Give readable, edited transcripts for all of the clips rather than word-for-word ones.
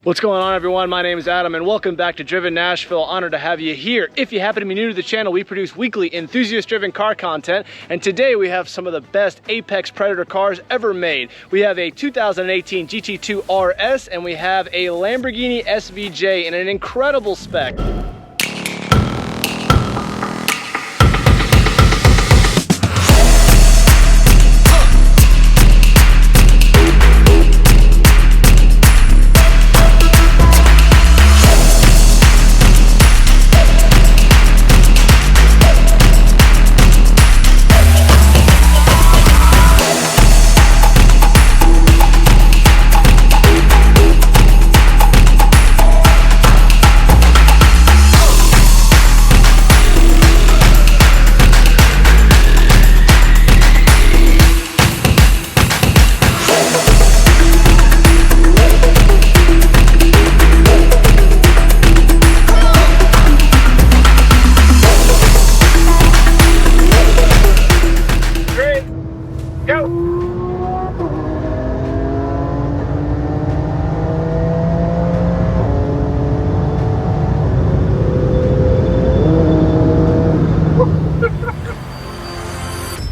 What's going on, everyone? My name is Adam and welcome back to Driven Nashville. Honored to have you here. If you happen to be new to the channel, we produce weekly enthusiast-driven car content, and today we have some of the best Apex Predator cars ever made. We have a 2018 GT2RS and we have a Lamborghini SVJ in an incredible spec.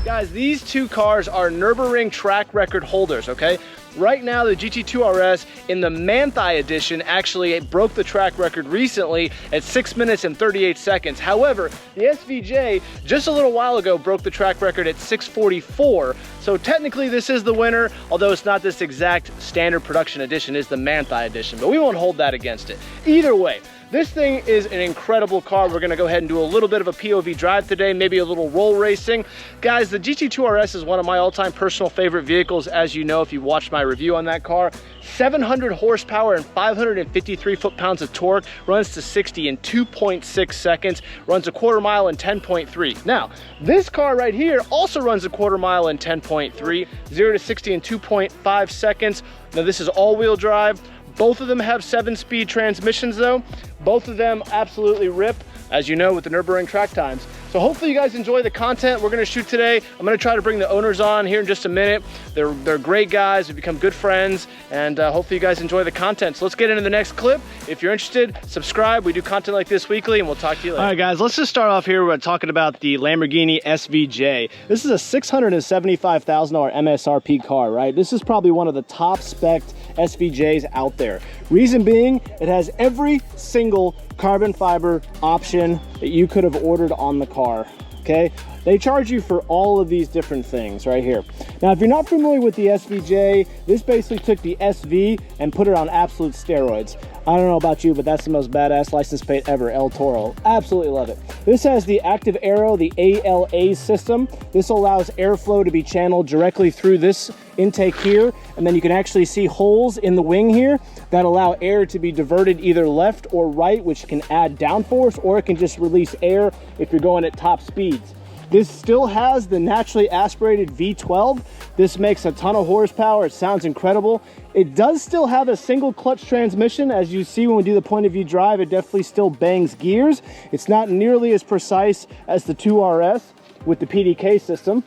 Guys, these two cars are Nürburgring track record holders, okay? Right now, the GT2RS in the Man-Thigh edition actually broke the track record recently at 6 minutes and 38 seconds. However, the SVJ just a little while ago broke the track record at 6:44. So technically this is the winner, although it's not this exact standard production edition, it's the Man-Thigh edition, but we won't hold that against it. Either way, this thing is an incredible car. We're gonna go ahead and do a little bit of a POV drive today, maybe a little roll racing. Guys, the GT2RS is one of my all-time personal favorite vehicles, as you know if you watched my review on that car. 700 horsepower and 553 foot-pounds of torque, runs to 60 in 2.6 seconds, runs a quarter mile in 10.3. Now, this car right here also runs a quarter mile in 10.3, 0 to 60 in 2.5 seconds. Now, this is all-wheel drive. Both of them have 7-speed transmissions though. Both of them absolutely rip, as you know, with the Nürburgring track times. So hopefully you guys enjoy the content we're gonna shoot today. I'm gonna try to bring the owners on here in just a minute. They're great guys, we've become good friends, and hopefully you guys enjoy the content. So let's get into the next clip. If you're interested, subscribe. We do content like this weekly, and we'll talk to you later. All right, guys, let's just start off here. We're talking about the Lamborghini SVJ. This is a $675,000 MSRP car, right? This is probably one of the top spec SVJs out there. Reason being, it has every single carbon fiber option that you could have ordered on the car, okay? They charge you for all of these different things right here. Now, if you're not familiar with the SVJ, this basically took the SV and put it on absolute steroids. I don't know about you, but that's the most badass license plate ever, El Toro. Absolutely love it. This has the active aero, the ALA system. This allows airflow to be channeled directly through this intake here, and then you can actually see holes in the wing here that allow air to be diverted either left or right, which can add downforce, or it can just release air if you're going at top speeds. This still has the naturally aspirated V12. This makes a ton of horsepower. It sounds incredible. It does still have a single clutch transmission. As you see when we do the point of view drive, it definitely still bangs gears. It's not nearly as precise as the 2RS with the PDK system.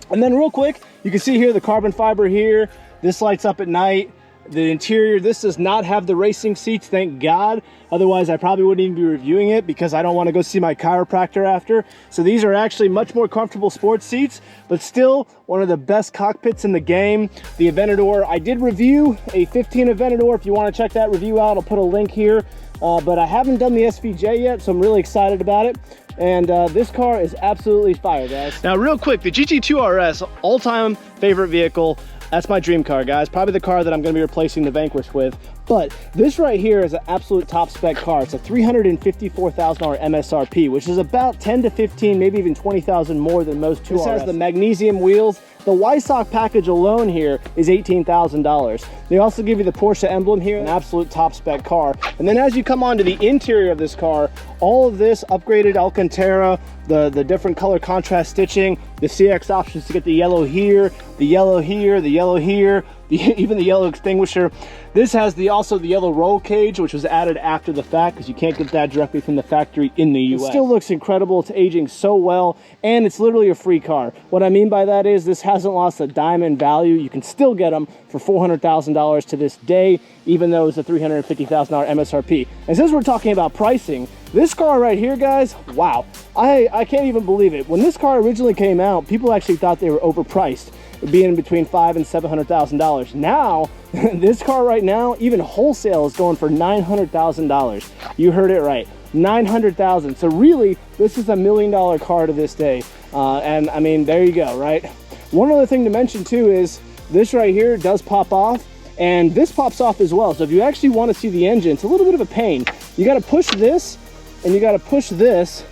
And then real quick, you can see here the carbon fiber here. This lights up at night. The interior, this does not have the racing seats, thank God. Otherwise, I probably wouldn't even be reviewing it because I don't want to go see my chiropractor after. So these are actually much more comfortable sports seats, but still one of the best cockpits in the game. The Aventador, I did review a 15 Aventador. If you want to check that review out, I'll put a link here. But I haven't done the SVJ yet, so I'm really excited about it. And this car is absolutely fire, guys. Now, real quick, the GT2RS, all-time favorite vehicle. That's my dream car, guys. Probably the car that I'm gonna be replacing the Vanquish with. But this right here is an absolute top spec car. It's a $354,000 MSRP, which is about 10 to 15, maybe even 20,000 more than most 2RS. This has the magnesium wheels. The Wysock package alone here is $18,000. They also give you the Porsche emblem here, an absolute top spec car. And then as you come onto the interior of this car, all of this upgraded Alcantara, the different color contrast stitching, the CX options to get the yellow here, the yellow here, the yellow here, even the yellow extinguisher. This has also the yellow roll cage, which was added after the fact because you can't get that directly from the factory in the US. It still looks incredible. It's aging so well, and it's literally a free car. What I mean by that is this hasn't lost a dime in value. You can still get them for $400,000 to this day, even though it's a $350,000 MSRP. And since we're talking about pricing, this car right here, guys, wow. I can't even believe it. When this car originally came out, people actually thought they were overpriced, being between $500,000 and $700,000. Now, this car right now, even wholesale is going for $900,000. You heard it right, $900,000. So really, this is $1 million car to this day. And I mean, there you go, right? One other thing to mention too is this right here does pop off, and this pops off as well. So if you actually want to see the engine, it's a little bit of a pain. You got to push this, and you got to push this,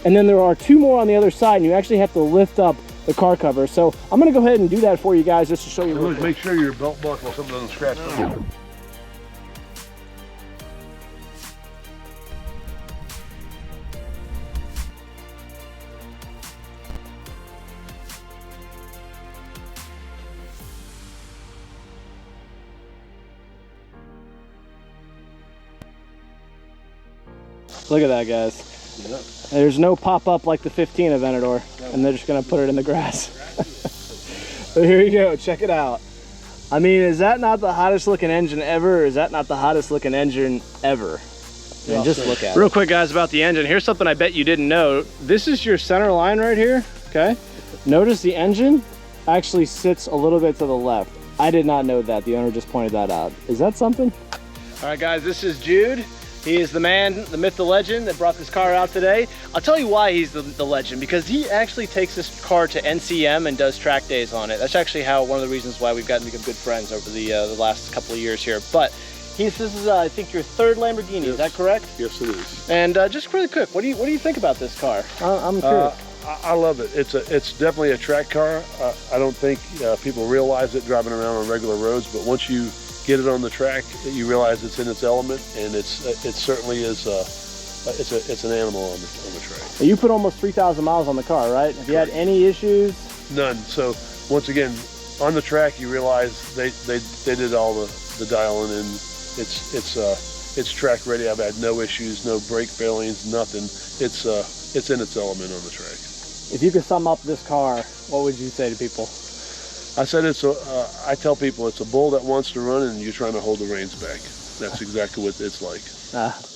and then there are two more on the other side, and you actually have to lift up the car cover. So I'm going to go ahead and do that for you guys just to show you. Make sure your belt buckle or something doesn't scratch. Look at that, guys. Yep. There's no pop-up like the 15 Aventador, and they're just gonna put it in the grass. So here you go, check it out. I mean, is that not the hottest looking engine ever, or is that not the hottest looking engine ever? I mean, just look at it. Real quick, guys, about the engine. Here's something I bet you didn't know. This is your center line right here, okay? Notice the engine actually sits a little bit to the left. I did not know that. The owner just pointed that out. Is that something? All right, guys, this is Jude. He is the man, the myth, the legend that brought this car out today. I'll tell you why he's the legend, because he actually takes this car to NCM and does track days on it. That's actually one of the reasons why we've gotten to become good friends over the last couple of years here. But this is, I think, your third Lamborghini. Yes. Is that correct? Yes, it is. And just really quick, what do you think about this car? I'm curious. I love it. It's definitely a track car. I don't think people realize it driving around on regular roads, but once you get it on the track, you realize it's in its element, and it certainly is. It's an animal on the track. You put almost 3,000 miles on the car, right? Have you had any issues? None. So once again, on the track, you realize they did all the dialing in. It's track ready. I've had no issues, no brake failings, nothing. It's in its element on the track. If you could sum up this car, what would you say to people? I said I tell people it's a bull that wants to run and you're trying to hold the reins back. That's exactly what it's like.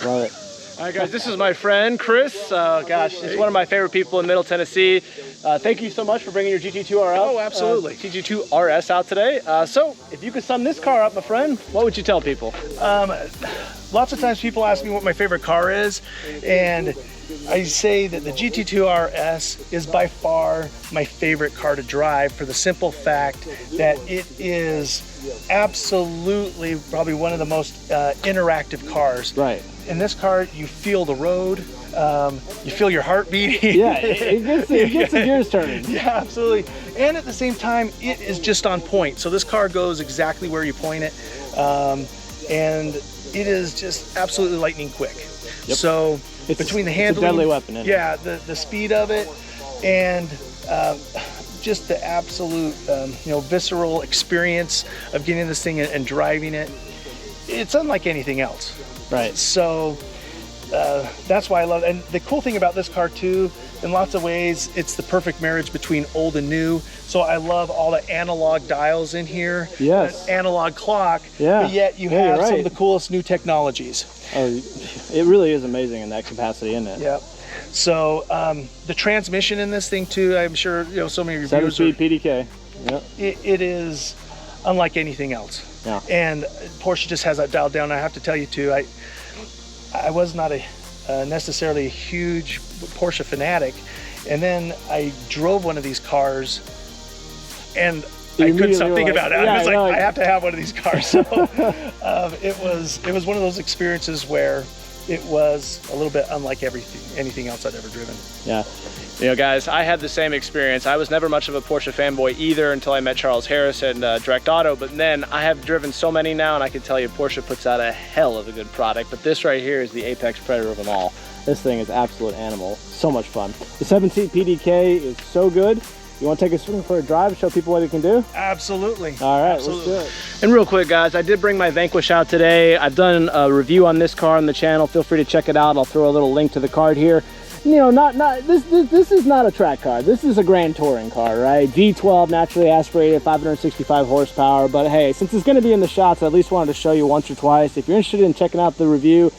Love it. All right, guys, this is my friend, Chris. Gosh, he's one of my favorite people in Middle Tennessee. Thank you so much for bringing your GT2RS. Oh, absolutely. GT2RS out today. So if you could sum this car up, my friend, what would you tell people? Lots of times people ask me what my favorite car is, and I say that the GT2RS is by far my favorite car to drive for the simple fact that it is absolutely probably one of the most interactive cars. Right. In this car, you feel the road, you feel your heart beating. Yeah, it gets the gears turning. Yeah, absolutely. And at the same time, it is just on point. So this car goes exactly where you point it, and it is just absolutely lightning quick. Yep. So it's between the handling, it's a deadly weapon, isn't it? Yeah, the speed of it, and just the absolute visceral experience of getting this thing and driving it. It's unlike anything else. Right. So that's why I love it. And the cool thing about this car too, in lots of ways, it's the perfect marriage between old and new. So I love all the analog dials in here. Yes. Analog clock. Yeah. But yet you have some of the coolest new technologies. Oh, it really is amazing in that capacity, isn't it? Yeah. So the transmission in this thing too, I'm sure so many reviews. 7-speed PDK. Yep. It is unlike anything else. Yeah. And Porsche just has that dialed down. I have to tell you too, I was not necessarily a huge Porsche fanatic, and then I drove one of these cars, and I couldn't stop thinking about it. I was like, I have to have one of these cars. So it was one of those experiences where it was a little bit unlike anything else I'd ever driven. Yeah. You know, guys, I had the same experience. I was never much of a Porsche fanboy either until I met Charles Harris and Direct Auto, but then I have driven so many now, and I can tell you Porsche puts out a hell of a good product, but this right here is the apex predator of them all. This thing is absolute animal. So much fun. The 7-seat PDK is so good. You want to take us for a drive, show people what it can do? Absolutely. All right, Absolutely. Let's do it. And real quick, guys, I did bring my Vanquish out today. I've done a review on this car on the channel. Feel free to check it out. I'll throw a little link to the card here. You know, this is not a track car. This is a grand touring car, right? V12, naturally aspirated, 565 horsepower. But hey, since it's going to be in the shots, I at least wanted to show you once or twice. If you're interested in checking out the review,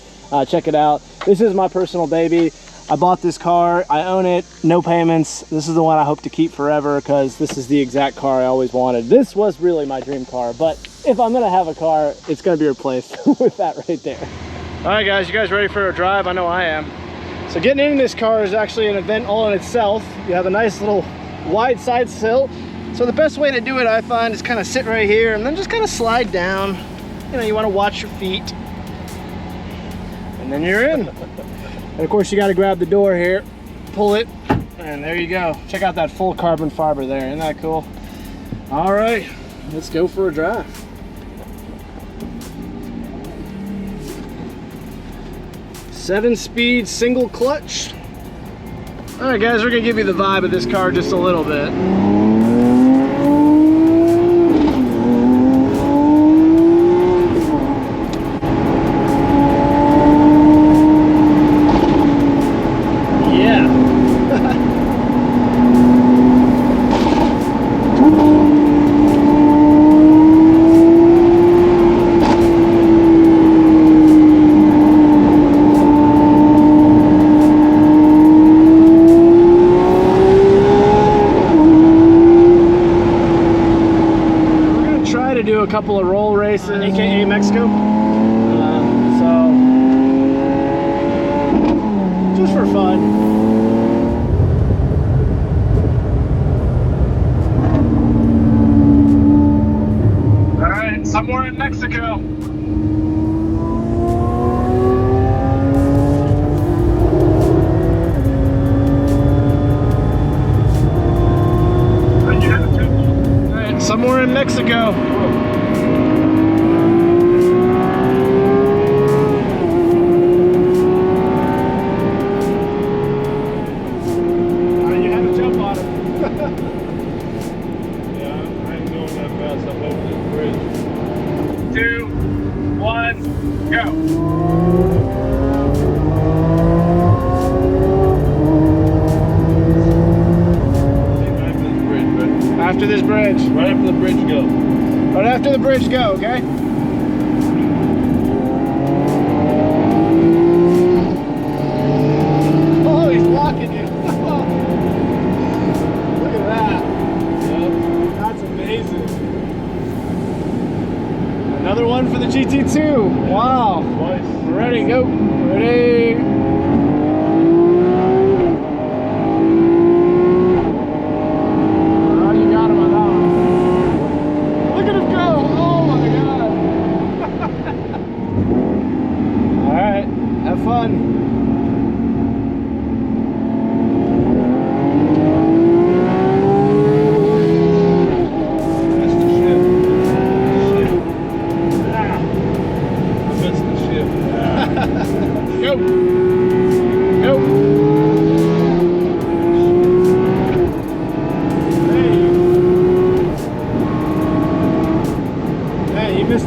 check it out. This is my personal baby. I bought this car. I own it. No payments. This is the one I hope to keep forever because this is the exact car I always wanted. This was really my dream car, but if I'm going to have a car, it's going to be replaced with that right there. All right, guys, you guys ready for a drive? I know I am. So getting in this car is actually an event all in itself. You have a nice little wide side sill. So the best way to do it, I find, is kind of sit right here and then just kind of slide down. You know, you want to watch your feet. And then you're in. And of course, you got to grab the door here, pull it, and there you go. Check out that full carbon fiber there. Isn't that cool? All right, let's go for a drive. Seven-speed single clutch. All right, guys, we're gonna give you the vibe of this car just a little bit. A couple of roll races, aka Mexico. So just for fun. All right, somewhere in Mexico. All right, somewhere in Mexico. After this bridge. Right after the bridge, go. Right after the bridge, go, okay? Oh, he's locking you. Look at that. Yep. That's amazing. Another one for the GT2. Wow. Twice. Ready, go. Ready.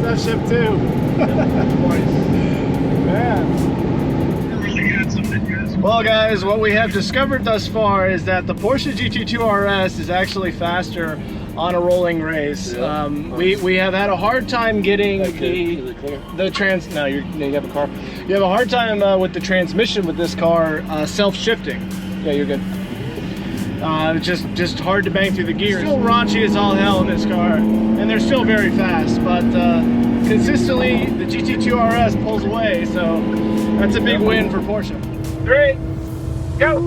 That ship too. Man. Well, guys, what we have discovered thus far is that the Porsche GT2RS is actually faster on a rolling race. Yeah. We have had a hard time getting the trans. No, you have a car. You have a hard time with the transmission with this car self-shifting. Yeah, you're good. Just hard to bang through the gears. Still raunchy as all hell in this car, and they're still very fast, but consistently the GT2RS pulls away, so that's a big win for Porsche. 3, go!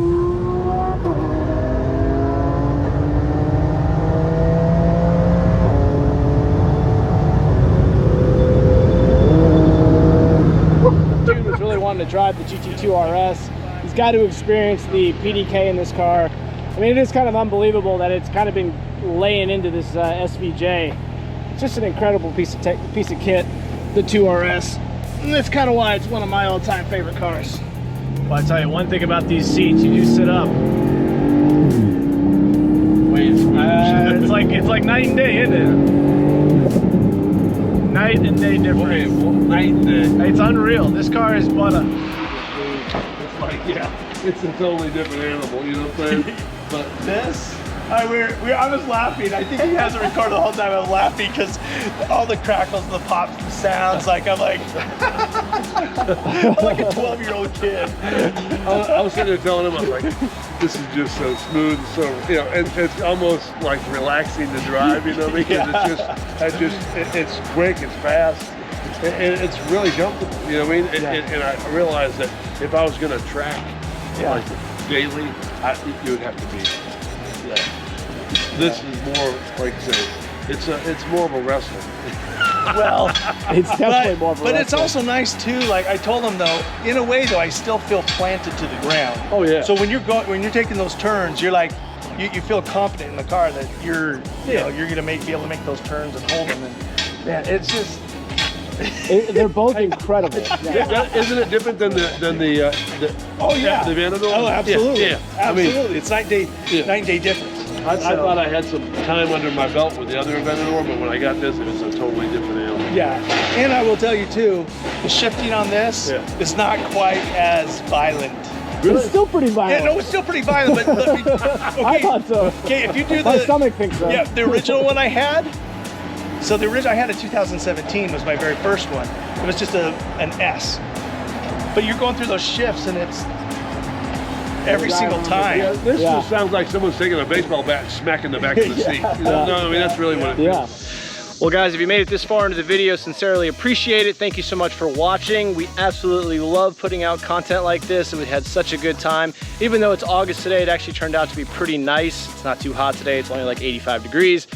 Dude was really wanting wanting to drive the GT2RS, he's got to experience the PDK in this car. I mean, it is kind of unbelievable that it's kind of been laying into this SVJ. It's just an incredible piece of kit, the 2RS. And that's kind of why it's one of my all-time favorite cars. Well, I tell you one thing about these seats, you do sit up. It's like night and day, isn't it? Night and day difference. Night and day. It's unreal. This car is but a... It's like, yeah, it's a totally different animal, you know what I'm saying? But this, I was laughing. I think he hasn't recorded the whole time. I'm laughing because all the crackles, the pops, the sounds. Like I'm like a 12-year-old kid. I was sitting there telling him, I was like, this is just so smooth, and so, you know, and it's almost like relaxing to drive, you know, because it's quick, it's fast, and it's really comfortable, you know what I mean? And I realized that if I was going to track like daily, you would have to be. This is more like it's more of a wrestling. Well, it's definitely more of a but wrestling. it's also nice too. Like I told him though, in a way though, I still feel planted to the ground. Oh yeah. So when you're taking those turns, you're like, you feel confident in the car that you're gonna be able to make those turns and hold them. And man, it's just. They're both incredible. Isn't it different than the oh yeah, the Vanador? Oh, absolutely. Yeah. Absolutely. I mean, it's night and day difference. I thought I had some time under my belt with the other Vanador, but when I got this, it was a totally different animal. Yeah, and I will tell you too, the shifting on this is not quite as violent. Really? It's still pretty violent. Yeah, no, it's still pretty violent, but okay. I thought so. Okay, if you do my stomach thinks so. Yeah, the original one I had. So the original I had in 2017 was my very first one. It was just an S. But you're going through those shifts and it's every single time. Yeah, this just sounds like someone's taking a baseball bat and smacking the back of the seat. You know? No, I mean, that's really what it is. Well guys, if you made it this far into the video, sincerely appreciate it. Thank you so much for watching. We absolutely love putting out content like this, and we had such a good time. Even though it's August today, it actually turned out to be pretty nice. It's not too hot today, it's only like 85 degrees.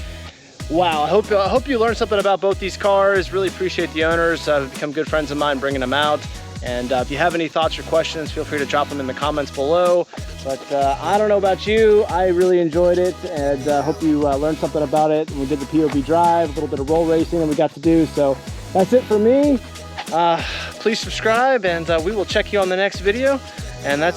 Wow, I hope you learned something about both these cars. Really appreciate the owners. Have become good friends of mine bringing them out. And if you have any thoughts or questions, feel free to drop them in the comments below. But I don't know about you, I really enjoyed it, and hope you learned something about it. And we did the POV drive, a little bit of roll racing that we got to do. So that's it for me. Please subscribe, and we will check you on the next video. And that's it.